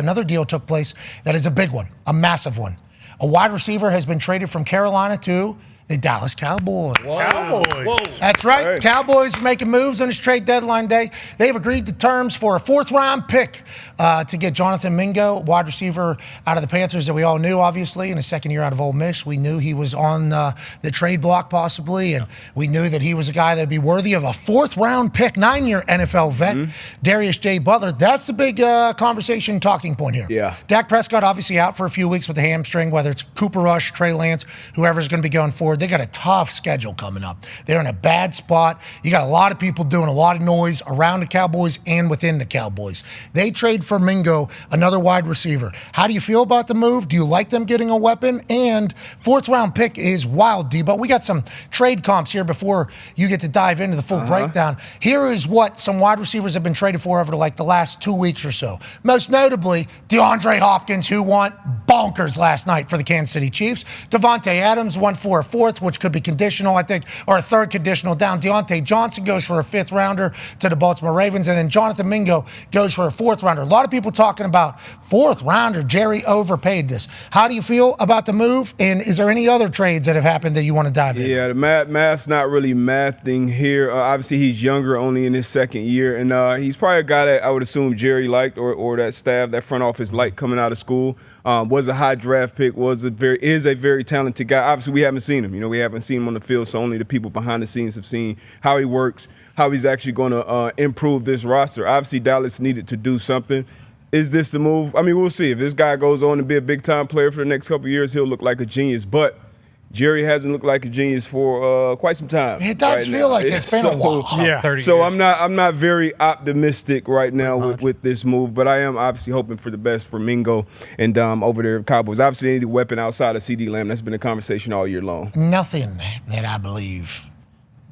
Another deal took place that is a big one, a massive one. A wide receiver has been traded from Carolina to the Dallas Cowboys. Cowboys. Whoa. That's right. Hey. Cowboys making moves on his trade deadline day. They've agreed to terms for a fourth-round pick to get Jonathan Mingo, wide receiver out of the Panthers that we all knew, obviously, in his second year out of Ole Miss. We knew he was on the trade block possibly, and we knew that he was a guy that would be worthy of a fourth-round pick, 9-year NFL vet, Darius J. Butler. That's the big conversation talking point here. Yeah. Dak Prescott obviously out for a few weeks with a hamstring, whether it's Cooper Rush, Trey Lance, whoever's going to be going forward. They got a tough schedule coming up. They're in a bad spot. You got a lot of people doing a lot of noise around the Cowboys and within the Cowboys. They trade for Mingo, another wide receiver. How do you feel about the move? Do you like them getting a weapon? And fourth-round pick is wild, D. But we got some trade comps here before you get to dive into the full breakdown. Here is what some wide receivers have been traded for over the last 2 weeks or so. Most notably, DeAndre Hopkins, who went bonkers last night for the Kansas City Chiefs. Devontae Adams went for a fourth, which could be conditional, I think, or a third conditional down. Deontay Johnson goes for a fifth-rounder to the Baltimore Ravens, and then Jonathan Mingo goes for a fourth-rounder. A lot of people talking about fourth-rounder. Jerry overpaid this. How do you feel about the move, and is there any other trades that have happened that you want to dive in? Yeah, the math's not really mathing here. Obviously, he's younger, only in his second year, and he's probably a guy that I would assume Jerry liked or that staff, that front office liked coming out of school. Was a high draft pick, is a very talented guy. Obviously, we haven't seen him. We haven't seen him on the field, so only the people behind the scenes have seen how he works, how he's actually going to improve this roster. Obviously, Dallas needed to do something. Is this the move? I mean, we'll see. If this guy goes on to be a big-time player for the next couple of years, he'll look like a genius. But Jerry hasn't looked like a genius for quite some time. It does feel like it's been a while. Yeah, 30 so years. I'm not very optimistic right now with this move, but I am obviously hoping for the best for Mingo and over there at Cowboys. Obviously, they need a weapon outside of CD Lamb. That's been a conversation all year long. Nothing that I believe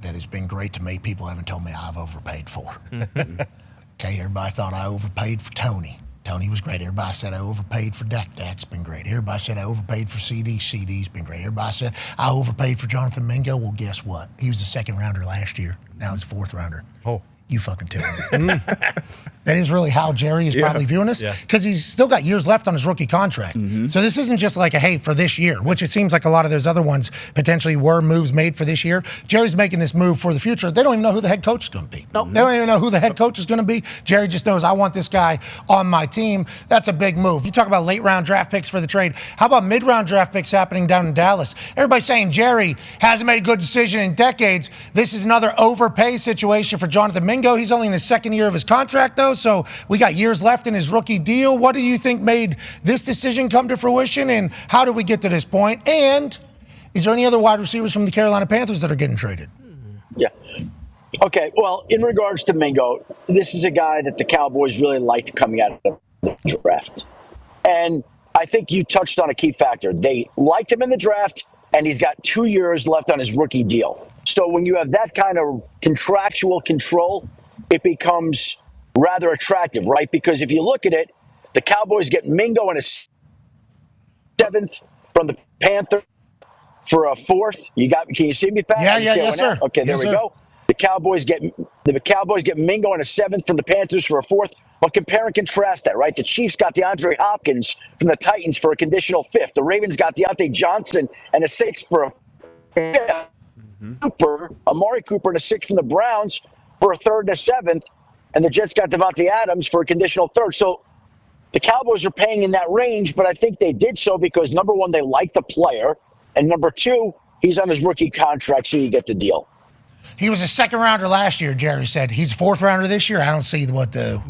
that has been great to me, people haven't told me I've overpaid for. Okay, everybody thought I overpaid for Tony. Tony was great. Everybody said I overpaid for Dak. Dak's been great. Everybody said I overpaid for CD. CD's been great. Everybody said I overpaid for Jonathan Mingo. Well, guess what? He was a second-rounder last year. Now he's a fourth-rounder. Oh. You fucking tell me. That is really how Jerry is probably viewing this, because he's still got years left on his rookie contract. So this isn't just like a, hey, for this year, which it seems like a lot of those other ones potentially were moves made for this year. Jerry's making this move for the future. They don't even know who the head coach is going to be. Nope. They don't even know who the head coach is going to be. Jerry just knows, I want this guy on my team. That's a big move. You talk about late-round draft picks for the trade. How about mid-round draft picks happening down in Dallas? Everybody's saying Jerry hasn't made a good decision in decades. This is another overpay situation for Jonathan Mingo. He's only in his second year of his contract, though, so we got years left in his rookie deal. What do you think made this decision come to fruition, and how did we get to this point? And is there any other wide receivers from the Carolina Panthers that are getting traded? Yeah. Okay, well, in regards to Mingo, this is a guy that the Cowboys really liked coming out of the draft. And I think you touched on a key factor. They liked him in the draft, and he's got 2 years left on his rookie deal. So when you have that kind of contractual control, it becomes rather attractive, right? Because if you look at it, the Cowboys get Mingo in a seventh from the Panthers for a fourth. Can you see me, Pat? Yes, sir. Okay, there we go. The Cowboys get Mingo in a seventh from the Panthers for a fourth. But compare and contrast that, right? The Chiefs got DeAndre Hopkins from the Titans for a conditional fifth. The Ravens got Deontay Johnson and a sixth for a fifth. Amari Cooper and a sixth from the Browns for a third and a seventh. And the Jets got Devontae Adams for a conditional third. So the Cowboys are paying in that range, but I think they did so because, number one, they like the player. And number two, he's on his rookie contract, so you get the deal. He was a second-rounder last year, Jerry said. He's a fourth-rounder this year. I don't see what the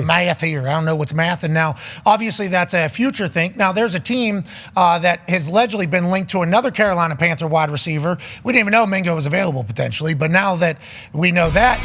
math here. I don't know what's math. And now, obviously, that's a future thing. Now, there's a team that has allegedly been linked to another Carolina Panther wide receiver. We didn't even know Mingo was available, potentially. But now that we know that,